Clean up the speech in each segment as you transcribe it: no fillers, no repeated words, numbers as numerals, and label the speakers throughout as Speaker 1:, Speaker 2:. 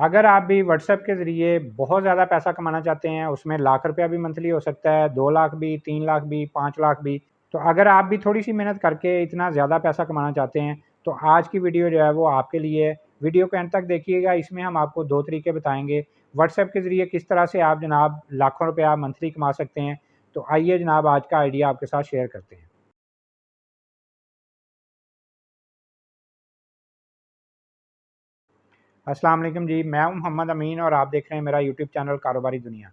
Speaker 1: अगर आप भी व्हाट्सएप के ज़रिए बहुत ज़्यादा पैसा कमाना चाहते हैं, उसमें लाख रुपया भी मंथली हो सकता है, 2 लाख भी, 3 लाख भी, 5 लाख भी। तो अगर आप भी थोड़ी-सी मेहनत करके इतना ज़्यादा पैसा कमाना चाहते हैं, तो आज की वीडियो जो है वो आपके लिए है। वीडियो को एंड तक देखिएगा, इसमें हम आपको 2 तरीके बताएँगे। व्हाट्सएप के ज़रिए किस तरह से आप जनाब लाखों रुपया मंथली कमा सकते हैं। तो आइए जनाब आज का आइडिया आपके साथ शेयर करते हैं। अस्सलाम वालेकुम जी, मैं हूँ मोहम्मद अमीन और आप देख रहे हैं मेरा यूट्यूब चैनल कारोबारी दुनिया।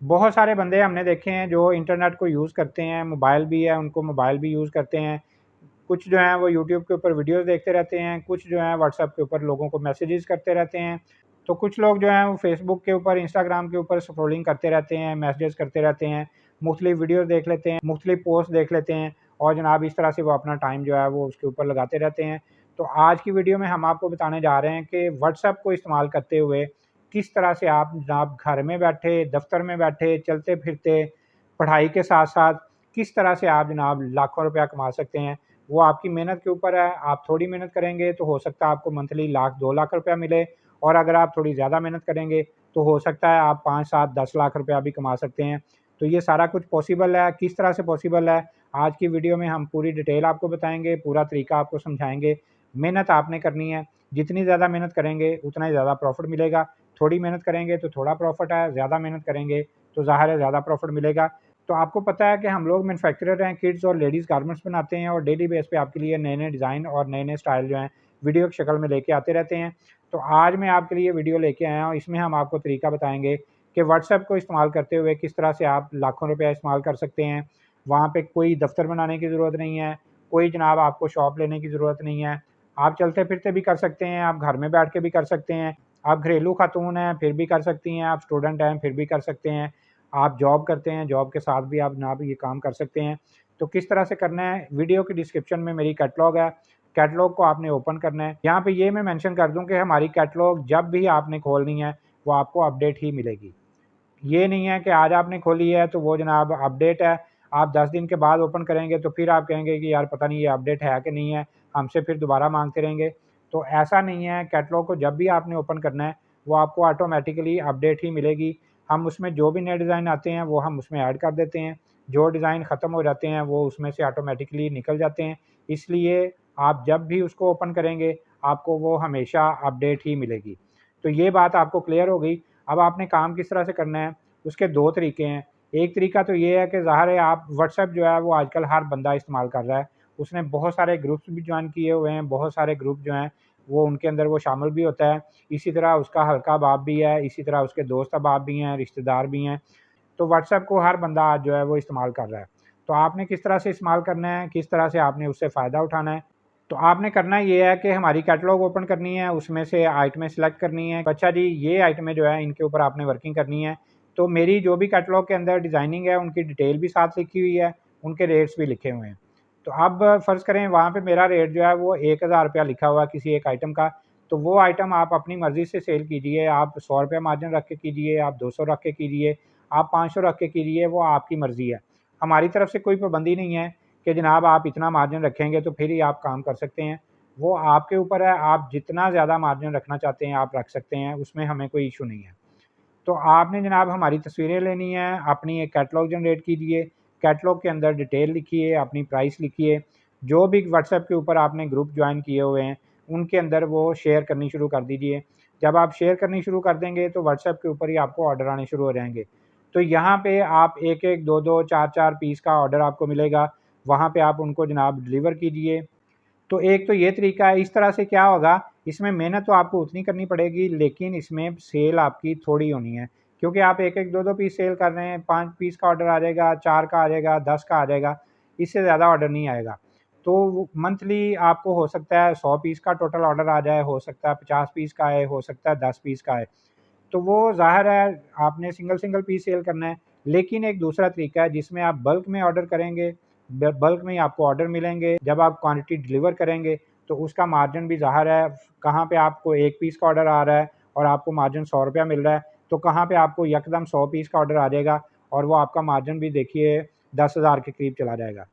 Speaker 1: बहुत सारे बंदे हमने देखे हैं जो इंटरनेट को यूज़ करते हैं, मोबाइल भी है, उनको मोबाइल भी यूज़ करते हैं। कुछ जो हैं वो यूट्यूब के ऊपर वीडियोज़ देखते रहते हैं, कुछ जो हैं व्हाट्सएप के ऊपर लोगों को मैसेजेस करते रहते हैं। तो कुछ लोग जो हैं वो फेसबुक के ऊपर, इंस्टाग्राम के ऊपर स्क्रॉलिंग करते रहते हैं, मैसेजेस करते रहते हैं, मुख्तलिफ वीडियोज़ देख लेते हैं, मुख्तलिफ पोस्ट देख लेते हैं और जनाब इस तरह से वो अपना टाइम जो है वो उसके ऊपर लगाते रहते हैं। तो आज की वीडियो में हम आपको बताने जा रहे हैं कि व्हाट्सएप को इस्तेमाल करते हुए किस तरह से आप जनाब घर में बैठे, दफ्तर में बैठे, चलते-फिरते, पढ़ाई के साथ-साथ किस तरह से आप जनाब लाखों रुपया कमा सकते हैं। वो आपकी मेहनत के ऊपर है, आप थोड़ी मेहनत करेंगे तो हो सकता है आपको मंथली लाख 2 लाख रुपया मिले और अगर आप थोड़ी ज़्यादा मेहनत करेंगे तो हो सकता है आप 5, 7, 10 लाख रुपया भी कमा सकते हैं। तो ये सारा कुछ पॉसिबल है, किस तरह से पॉसिबल है, आज की वीडियो में हम पूरी डिटेल आपको बताएँगे, पूरा तरीका आपको समझाएँगे। मेहनत आपने करनी है, जितनी ज़्यादा मेहनत करेंगे उतना ही ज़्यादा प्रॉफ़िट मिलेगा। थोड़ी मेहनत करेंगे तो थोड़ा प्रॉफ़िट है, ज़्यादा मेहनत करेंगे तो ज़ाहिर है ज़्यादा प्रॉफ़िट मिलेगा। तो आपको पता है कि हम लोग मैन्युफैक्चरर हैं, किड्स और लेडीज़ गारमेंट्स बनाते हैं और डेली बेस पे आपके लिए नए-नए डिज़ाइन और नए-नए स्टाइल जो हैं वीडियो की शक्ल में लेके आते रहते हैं। तो आज मैं आपके लिए वीडियो लेके आया हूँ, इसमें हम आपको तरीका बताएँगे कि व्हाट्सएप को इस्तेमाल करते हुए किस तरह से आप लाखों रुपया इस्तेमाल कर सकते हैं। वहाँ पे कोई दफ़्तर बनाने की ज़रूरत नहीं है, कोई जनाब आपको शॉप लेने की ज़रूरत नहीं है। आप चलते-फिरते भी कर सकते हैं, आप घर में बैठ के भी कर सकते हैं, आप घरेलू खातून हैं फिर भी कर सकती हैं, आप स्टूडेंट हैं फिर भी कर सकते हैं, आप जॉब करते हैं, जॉब के साथ भी आप जनाब ये काम कर सकते हैं। तो किस तरह से करना है, वीडियो की डिस्क्रिप्शन में मेरी कैटलॉग है, कैटलॉग को आपने ओपन करना है। यहाँ पे ये मैं मेंशन कर दूँ कि हमारी कैटलॉग जब भी आपने खोलनी है, वो आपको अपडेट ही मिलेगी। ये नहीं है कि आज आपने खोली है तो वो जनाब अपडेट है, आप 10 दिन के बाद ओपन करेंगे तो फिर आप कहेंगे कि यार पता नहीं ये अपडेट है कि नहीं है, हमसे फिर दोबारा माँगते रहेंगे। तो ऐसा नहीं है, कैटलॉग को जब भी आपने ओपन करना है, वो आपको ऑटोमैटिकली अपडेट ही मिलेगी। हम उसमें जो भी नए डिज़ाइन आते हैं, वो हम उसमें ऐड कर देते हैं। जो डिज़ाइन ख़त्म हो जाते हैं, वो उसमें से ऑटोमैटिकली निकल जाते हैं। इसलिए आप जब भी उसको ओपन करेंगे, आपको वो हमेशा अपडेट ही मिलेगी। तो ये बात आपको क्लियर हो गई। अब आपने काम किस तरह से करना है, उसके 2 तरीके हैं। एक तरीका तो ये है कि ज़ाहिर है आप व्हाट्सएप जो है वो आजकल हर बंदा इस्तेमाल कर रहा है। उसने बहुत सारे ग्रुप्स भी जॉइन किए हुए हैं, बहुत सारे ग्रुप जो हैं वो उनके अंदर वो शामिल भी होता है। इसी तरह उसका हल्का बाप भी है, इसी तरह उसके दोस्त अहबाब भी हैं, रिश्तेदार भी हैं। तो व्हाट्सएप को हर बंदा आज जो है वो इस्तेमाल कर रहा है। तो आपने किस तरह से इस्तेमाल करना है, किस तरह से आपने उससे फ़ायदा उठाना है, तो आपने करना ये है कि हमारी कैटलॉग ओपन करनी है, उसमें से आइटमें सेलेक्ट करनी है। अच्छा जी, ये आइटमें जो है इनके ऊपर आपने वर्किंग करनी है। तो मेरी जो भी कैटलॉग के अंदर डिज़ाइनिंग है, उनकी डिटेल भी साथ लिखी हुई है, उनके रेट्स भी लिखे हुए हैं। तो अब फ़र्ज़ करें वहाँ पे मेरा रेट जो है वो ₹1000 लिखा हुआ है किसी एक आइटम का, तो वो आइटम आप अपनी मर्ज़ी से सेल कीजिए। आप ₹100 मार्जिन रख के कीजिए, आप 200 रख के कीजिए, आप 500 रख के कीजिए, वो आपकी मर्ज़ी है। हमारी तरफ से कोई पाबंदी नहीं है कि जनाब आप इतना मार्जिन रखेंगे तो फिर ही आप काम कर सकते हैं। वो आपके ऊपर है, आप जितना ज़्यादा मार्जिन रखना चाहते हैं आप रख सकते हैं, उसमें हमें कोई इश्यू नहीं है। तो आपने जनाब हमारी तस्वीरें लेनी है, अपनी एक कैटलॉग जनरेट कीजिए, कैटलॉग के अंदर डिटेल लिखिए, अपनी प्राइस लिखिए, जो भी व्हाट्सएप के ऊपर आपने ग्रुप जॉइन किए हुए हैं, उनके अंदर वो शेयर करनी शुरू कर दीजिए। जब आप शेयर करनी शुरू कर देंगे तो व्हाट्सएप के ऊपर ही आपको ऑर्डर आने शुरू हो जाएँगे। तो यहाँ पे आप 1-1, 2-2, 4-4 पीस का ऑर्डर आपको मिलेगा, वहाँ पे आप उनको जनाब डिलीवर कीजिए। तो एक तो ये तरीका है, इस तरह से क्या होगा, इसमें मेहनत तो आपको उतनी करनी पड़ेगी लेकिन इसमें सेल आपकी थोड़ी होनी है। क्योंकि आप 1-1, 2-2 पीस सेल कर रहे हैं, 5 पीस का ऑर्डर आ जाएगा, 4 का आ जाएगा, 10 का आ जाएगा, इससे ज़्यादा ऑर्डर नहीं आएगा। तो वो मंथली आपको हो सकता है 100 पीस का टोटल ऑर्डर आ जाए, हो सकता है 50 पीस का आए, हो सकता है 10 पीस का आए। तो वो ज़ाहिर है आपने सिंगल-सिंगल पीस सेल करना है। लेकिन एक दूसरा तरीका है जिसमें आप बल्क में ऑर्डर करेंगे, ब बल्क में ही आपको ऑर्डर मिलेंगे। जब आप क्वांटिटी डिलीवर करेंगे तो उसका मार्जिन भी ज़ाहिर है, कहाँ पे आपको 1 पीस का ऑर्डर आ रहा है और आपको मार्जिन ₹100 मिल रहा है, तो कहाँ पे आपको यकदम 100 पीस का ऑर्डर आ जाएगा और वो आपका मार्जिन भी देखिए 10,000 के करीब चला जाएगा।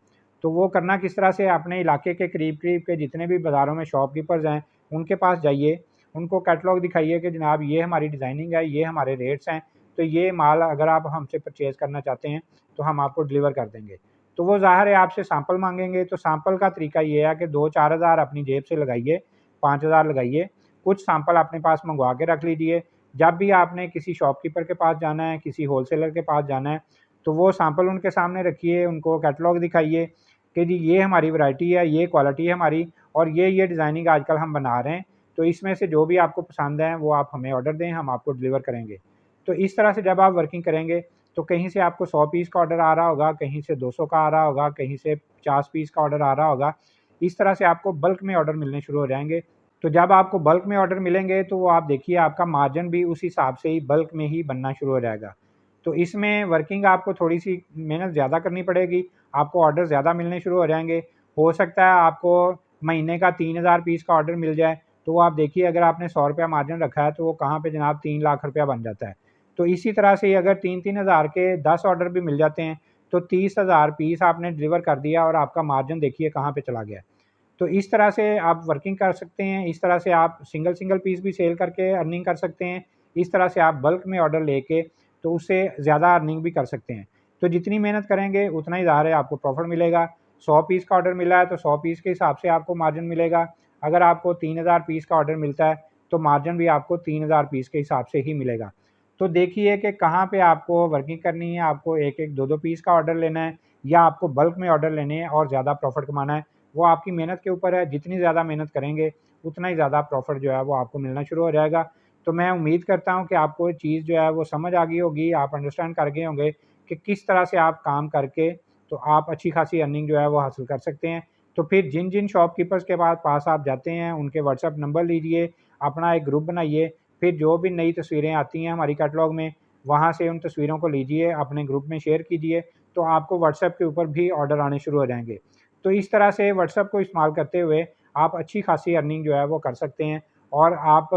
Speaker 1: तो वो करना किस तरह से, अपने इलाके के करीब-करीब के जितने भी बाज़ारों में शॉपकीपर्स हैं, उनके पास जाइए, उनको कैटलॉग दिखाइए कि जनाब ये हमारी डिज़ाइनिंग है, ये हमारे रेट्स हैं, तो ये माल अगर आप हमसे परचेज़ करना चाहते हैं तो हम आपको डिलीवर कर देंगे। तो वो ज़ाहिर है आपसे सैंपल मांगेंगे, तो सैंपल का तरीका ये है कि 2-4 हज़ार अपनी जेब से लगाइए, 5 हज़ार लगाइए, कुछ सैंपल अपने पास मंगवा के रख लीजिए। जब भी आपने किसी शॉपकीपर के पास जाना है, किसी होलसेलर के पास जाना है, तो वो सैंपल उनके सामने रखिए, उनको कैटलॉग दिखाइए कि जी ये हमारी वैरायटी है, ये क्वालिटी है हमारी और ये डिज़ाइनिंग आजकल हम बना रहे हैं, तो इसमें से जो भी आपको पसंद है वो आप हमें ऑर्डर दें, हम आपको डिलीवर करेंगे। तो इस तरह से जब आप वर्किंग करेंगे तो कहीं से आपको 100 पीस का ऑर्डर आ रहा होगा, कहीं से 200 का आ रहा होगा, कहीं से 50 पीस का ऑर्डर आ रहा होगा। इस तरह से आपको बल्क में ऑर्डर मिलने शुरू हो जाएँगे। तो जब आपको बल्क में ऑर्डर मिलेंगे तो वो आप देखिए आपका मार्जिन भी उस हिसाब से ही बल्क में ही बनना शुरू हो जाएगा। तो इसमें वर्किंग आपको थोड़ी-सी मेहनत ज़्यादा करनी पड़ेगी, आपको ऑर्डर ज़्यादा मिलने शुरू हो जाएँगे। हो सकता है आपको महीने का 3000 पीस का ऑर्डर मिल जाए, तो वो आप देखिए अगर आपने ₹100 मार्जिन रखा है तो वो कहाँ पे जनाब 3 लाख रुपया बन जाता है। तो इसी तरह से अगर 3-3 हज़ार के 10 ऑर्डर भी मिल जाते हैं, तो 30,000 पीस आपने डिलीवर कर दिया और आपका मार्जिन देखिए कहाँ पे चला गया है। तो इस तरह से आप वर्किंग कर सकते हैं, इस तरह से आप सिंगल-सिंगल पीस भी सेल करके अर्निंग कर सकते हैं, इस तरह से आप बल्क में ऑर्डर लेके तो उससे ज़्यादा अर्निंग भी कर सकते हैं। तो जितनी मेहनत करेंगे उतना ही ज़ाहिर है आपको प्रॉफ़िट मिलेगा। 100 पीस का ऑर्डर मिला है तो 100 पीस के हिसाब से आपको मार्जिन मिलेगा। अगर आपको 3000 पीस का ऑर्डर मिलता है तो मार्जिन भी आपको 3000 पीस के हिसाब से ही मिलेगा। तो देखिए कि कहाँ पे आपको वर्किंग करनी है, आपको 1-1, 2-2 पीस का ऑर्डर लेना है या आपको बल्क में ऑर्डर लेने हैं और ज़्यादा प्रॉफ़िट कमाना है। वो आपकी मेहनत के ऊपर है, जितनी ज़्यादा मेहनत करेंगे, उतना ही ज़्यादा प्रॉफ़िट जो है वो आपको मिलना शुरू हो जाएगा। तो मैं उम्मीद करता हूँ कि आपको ये चीज़ जो है वो समझ आ गई होगी, आप अंडरस्टैंड कर गए होंगे कि किस तरह से आप काम करके तो आप अच्छी खासी अर्निंग जो है वो हासिल कर सकते हैं। तो फिर जिन-जिन शॉपकीपर्स के पास आप जाते हैं, उनके व्हाट्सएप नंबर लीजिए, अपना एक ग्रुप बनाइए, फिर जो भी नई तस्वीरें आती हैं हमारी कैटलॉग में, वहाँ से उन तस्वीरों को लीजिए, अपने ग्रुप में शेयर कीजिए, तो आपको व्हाट्सएप के ऊपर भी ऑर्डर आने शुरू हो जाएँगे। तो इस तरह से व्हाट्सएप को इस्तेमाल करते हुए आप अच्छी खासी अर्निंग जो है वो कर सकते हैं और आप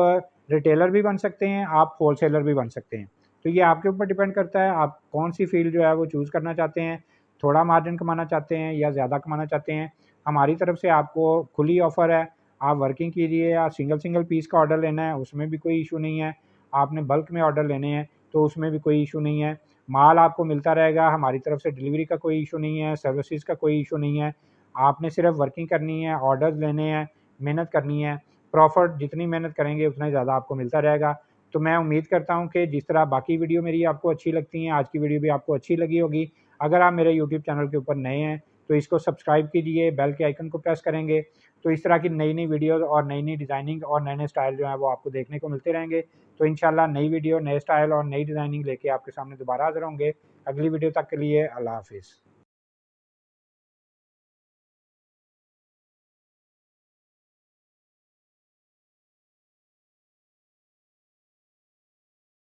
Speaker 1: रिटेलर भी बन सकते हैं, आप होलसेलर भी बन सकते हैं। तो ये आपके ऊपर डिपेंड करता है, आप कौन-सी फ़ील्ड जो है वो चूज़ करना चाहते हैं, थोड़ा मार्जिन कमाना चाहते हैं या ज़्यादा कमाना चाहते हैं। हमारी तरफ से आपको खुली ऑफ़र है, आप वर्किंग कीजिए, आप सिंगल-सिंगल पीस का ऑर्डर लेना है, उसमें भी कोई इश्यू नहीं है। आपने बल्क में ऑर्डर लेने हैं, तो उसमें भी कोई इश्यू नहीं है। माल आपको मिलता रहेगा, हमारी तरफ से डिलीवरी का कोई इश्यू नहीं है, सर्विसेज़ का कोई इश्यू नहीं है। आपने सिर्फ़ वर्किंग करनी है, ऑर्डर्स लेने हैं, मेहनत करनी है, प्रॉफ़िट जितनी मेहनत करेंगे उतना ही ज़्यादा आपको मिलता रहेगा। तो मैं उम्मीद करता हूँ कि जिस तरह बाकी वीडियो मेरी आपको अच्छी लगती हैं, आज की वीडियो भी आपको अच्छी लगी होगी। अगर आप मेरे यूट्यूब चैनल के ऊपर नए हैं, तो इसको सब्सक्राइब कीजिए, बेल के आइकन को प्रेस करेंगे, तो इस तरह की नई-नई वीडियोज़ और नई-नई डिज़ाइनिंग और नए-नए स्टाइल जो हैं वो आपको देखने को मिलते रहेंगे। तो इंशाल्लाह नई वीडियो, नए स्टाइल और नई डिज़ाइनिंग लेके आपके सामने दोबारा हाज़िर होंगे। अगली वीडियो तक के लिए अल्लाह हाफ़िज़।